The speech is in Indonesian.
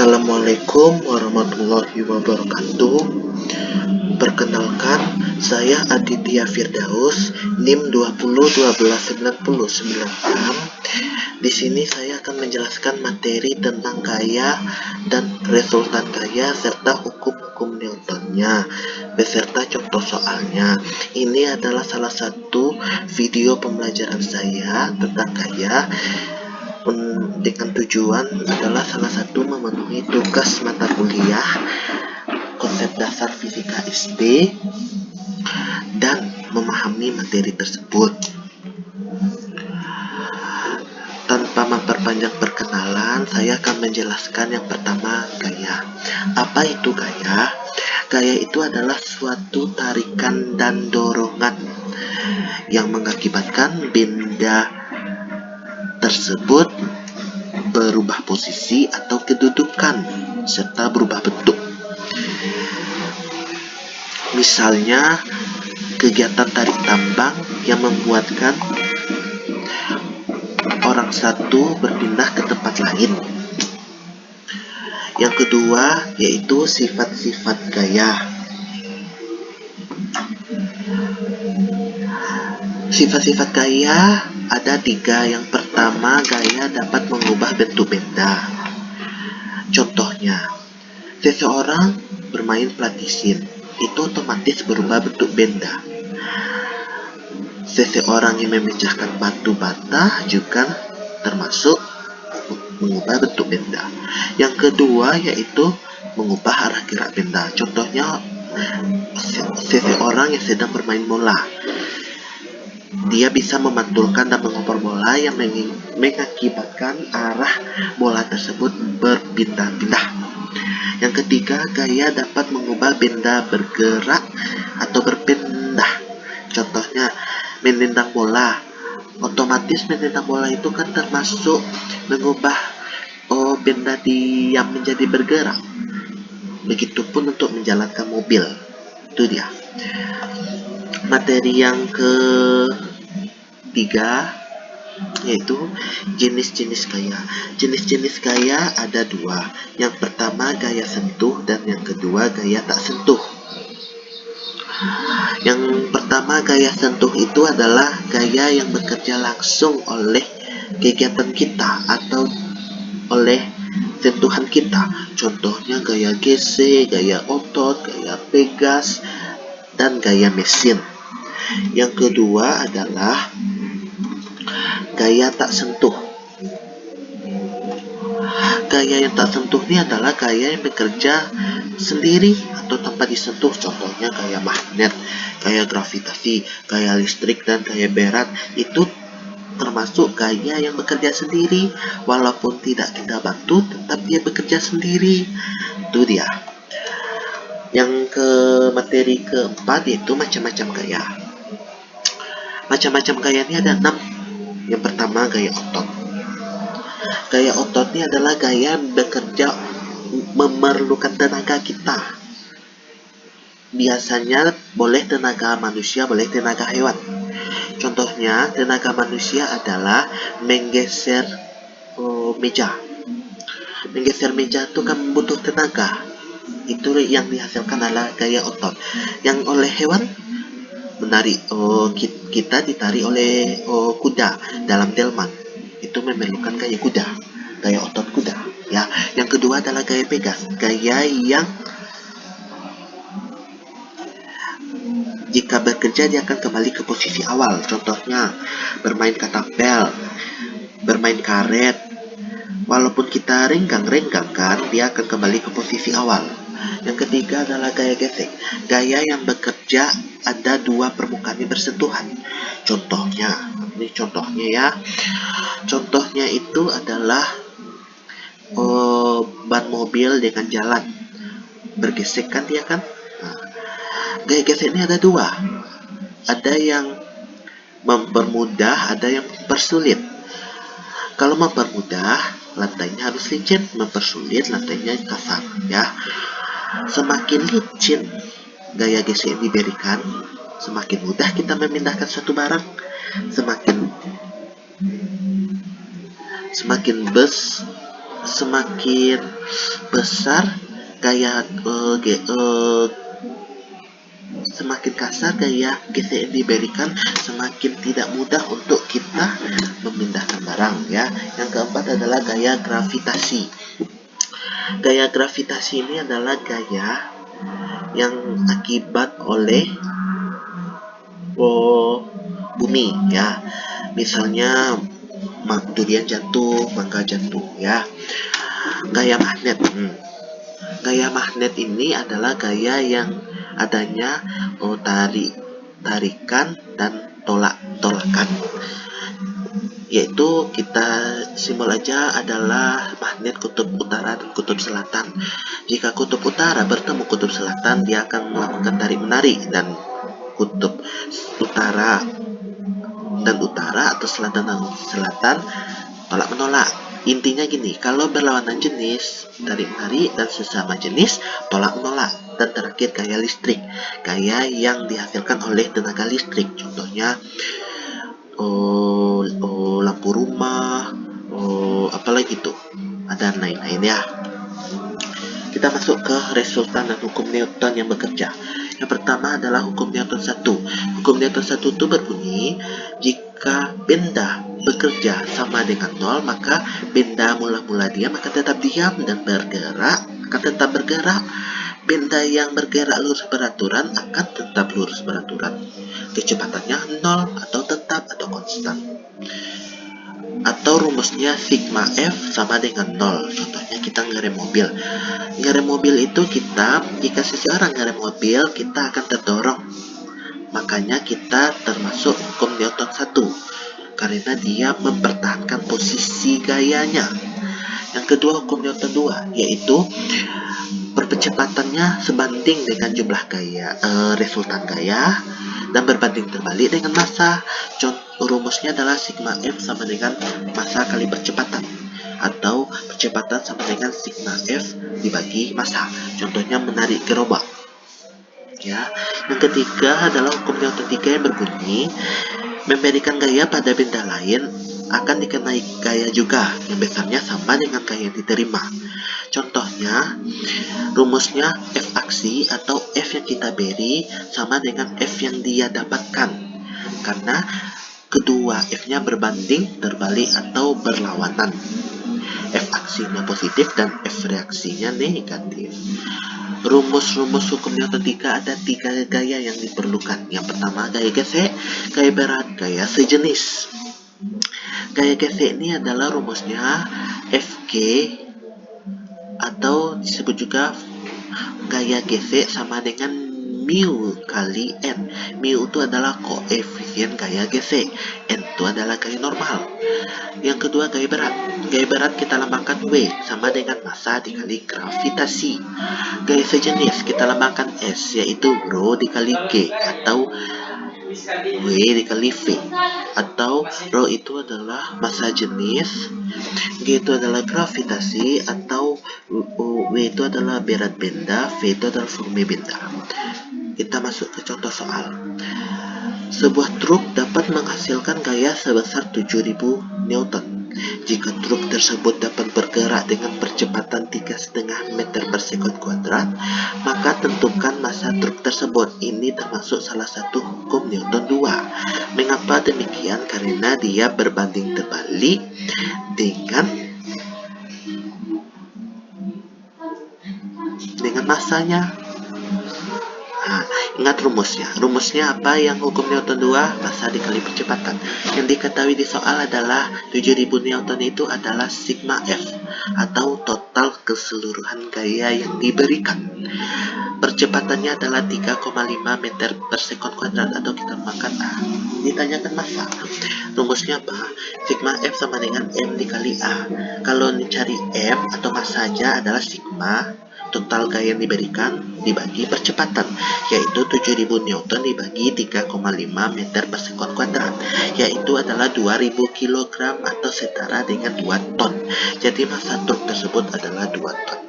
Assalamualaikum warahmatullahi wabarakatuh. Perkenalkan, saya Aditya Firdaus, NIM 20121199. Di sini saya akan menjelaskan materi tentang gaya dan resultan gaya serta hukum-hukum Newtonnya beserta contoh soalnya. Ini adalah salah satu video pembelajaran saya tentang gaya dengan tujuan adalah salah satu memenuhi tugas mata kuliah konsep dasar fisika SD dan memahami materi tersebut. Tanpa memperpanjang perkenalan, saya akan menjelaskan yang pertama, gaya. Apa itu gaya? Gaya itu adalah suatu tarikan dan dorongan yang mengakibatkan benda tersebut berubah posisi atau kedudukan serta berubah bentuk. Misalnya, kegiatan tarik tambang yang membuatkan orang satu berpindah ke tempat lain. Yang kedua yaitu sifat-sifat gaya. Sifat-sifat gaya ada 3. Yang pertama, gaya dapat mengubah bentuk benda. Contohnya, seseorang bermain platisin, itu otomatis berubah bentuk benda. Seseorang yang memecahkan batu bata juga termasuk mengubah bentuk benda. Yang kedua yaitu mengubah arah gerak benda. Contohnya, seseorang yang sedang bermain bola, dia bisa memantulkan dan mengoper bola yang mengakibatkan arah bola tersebut berpindah-pindah. Yang ketiga, gaya dapat mengubah benda bergerak atau berpindah. Contohnya, menendang bola. Otomatis menendang bola itu kan termasuk mengubah benda yang menjadi bergerak. Begitupun untuk menjalankan mobil. Itu dia. Materi yang ketiga yaitu jenis-jenis gaya. Jenis-jenis gaya ada 2. Yang pertama, gaya sentuh, dan yang kedua, gaya tak sentuh. Yang pertama, gaya sentuh itu adalah gaya yang bekerja langsung oleh kegiatan kita atau oleh sentuhan kita. Contohnya gaya GC, gaya otot, gaya pegas, dan gaya mesin. Yang kedua adalah gaya tak sentuh. Gaya yang tak sentuh ini adalah gaya yang bekerja sendiri atau tanpa disentuh. Contohnya gaya magnet, gaya gravitasi, gaya listrik, dan gaya berat. Itu termasuk gaya yang bekerja sendiri. Walaupun tidak kita bantu, tetap dia bekerja sendiri. Itu dia. Yang materi keempat yaitu macam-macam gaya. Macam-macam gaya ini ada 6. Yang pertama, gaya otot. Gaya otot ini adalah gaya bekerja memerlukan tenaga kita. Biasanya boleh tenaga manusia, boleh tenaga hewan. Contohnya, tenaga manusia adalah menggeser meja. Menggeser meja itu kan butuh tenaga. Itu yang dihasilkan adalah gaya otot. Yang oleh hewan, menarik kita ditarik oleh kuda dalam delman, itu memerlukan gaya kuda, gaya otot kuda ya. Yang kedua adalah gaya pegas, gaya yang jika bekerja dia akan kembali ke posisi awal. Contohnya, bermain katapel, bermain karet, walaupun kita renggang-renggang kan, dia akan kembali ke posisi awal. Yang ketiga adalah gaya gesek, gaya yang bekerja ada 2 permukaan yang bersentuhan. Contohnya, ini contohnya ya. Contohnya itu adalah ban mobil dengan jalan bergesek kan dia kan. Nah, gaya gesek ini ada 2. Ada yang mempermudah, ada yang mempersulit. Kalau mempermudah, lantainya harus licin, mempersulit lantainya kasar ya. Semakin licin gaya gesek yang diberikan, semakin mudah kita memindahkan suatu barang. Semakin semakin besar gaya semakin kasar gaya GC yang diberikan, semakin tidak mudah untuk kita memindahkan barang ya. Yang keempat adalah gaya gravitasi. Gaya gravitasi ini adalah gaya yang akibat oleh bumi ya. Misalnya durian jatuh, mangga jatuh ya. Gaya magnet. Gaya magnet ini adalah gaya yang adanya tarikan dan tolakan. Yaitu kita simbol aja adalah magnet kutub utara dan kutub selatan. Jika kutub utara bertemu kutub selatan, dia akan melakukan tarik-menarik, dan kutub utara atau selatan dan selatan tolak-menolak. Intinya gini, kalau berlawanan jenis, tarik-menarik, dan sesama jenis, tolak-menolak. Dan terakhir gaya listrik, gaya yang dihasilkan oleh tenaga listrik. Contohnya lampu rumah, apalagi tuh, ada lain-lain ya. Kita masuk ke resultan dan hukum Newton yang bekerja. Yang pertama adalah hukum Newton 1. Hukum Newton 1 itu berbunyi, jika benda bekerja sama dengan 0, maka benda mula-mula diam akan tetap diam, dan bergerak akan tetap bergerak. Benda yang bergerak lurus beraturan akan tetap lurus beraturan. Kecepatannya 0 atau tetap atau konstan. Atau rumusnya sigma F sama dengan 0. Contohnya kita ngerem mobil. Ngerem mobil itu jika seseorang ngerem mobil, kita akan terdorong. Makanya kita termasuk hukum Newton 1, karena dia mempertahankan posisi gayanya. Yang kedua hukum Newton 2, yaitu percepatannya sebanding dengan jumlah gaya, resultan gaya, dan berbanding terbalik dengan massa. Rumusnya adalah sigma F sama dengan massa kali percepatan, atau percepatan sama dengan sigma F dibagi massa. Contohnya menarik gerobak ya. Yang ketiga adalah hukum Newton 3 yang berbunyi, memberikan gaya pada benda lain akan dikenai gaya juga yang besarnya sama dengan gaya yang diterima. Contohnya, rumusnya F aksi atau F yang kita beri sama dengan F yang dia dapatkan, karena kedua F-nya berbanding terbalik atau berlawanan. F aksinya positif dan F reaksinya negatif. Rumus-rumus hukum Newton 3 ada 3 gaya yang diperlukan. Yang pertama gaya gesek, gaya berat, gaya sejenis. Gaya gesek ini adalah rumusnya Fg, atau disebut juga gaya gesek sama dengan mu kali n. Mu itu adalah koefisien gaya gesek, n itu adalah gaya normal. Yang kedua gaya berat. Gaya berat kita lambangkan W sama dengan massa dikali gravitasi. Gaya sejenis kita lambangkan S, yaitu rho dikali G, atau W dikali V. Atau rho itu adalah massa jenis, G itu adalah gravitasi, atau W itu adalah berat benda, V itu adalah volume benda. Kita masuk ke contoh soal. Sebuah truk dapat menghasilkan gaya sebesar 7000 Newton. Jika truk tersebut dapat bergerak dengan percepatan 3,5 meter per sekon kuadrat, maka tentukan massa truk tersebut. Ini termasuk salah satu hukum Newton 2. Mengapa demikian? Karena dia berbanding terbalik dengan massanya. Ingat rumusnya. Rumusnya apa yang hukum Newton 2? Massa dikali percepatan. Yang diketahui di soal adalah 7000 Newton itu adalah sigma F, atau total keseluruhan gaya yang diberikan. Percepatannya adalah 3,5 meter per sekon kuadrat, atau kita makan A. Ditanyakan massa. Rumusnya apa? Sigma F sama dengan M dikali A. Kalau dicari M atau massa saja adalah sigma total gaya yang diberikan dibagi percepatan, yaitu 7000 Newton dibagi 3,5 meter per sekon kuadrat, yaitu adalah 2000 kg atau setara dengan 2 ton. Jadi massa truk tersebut adalah 2 ton.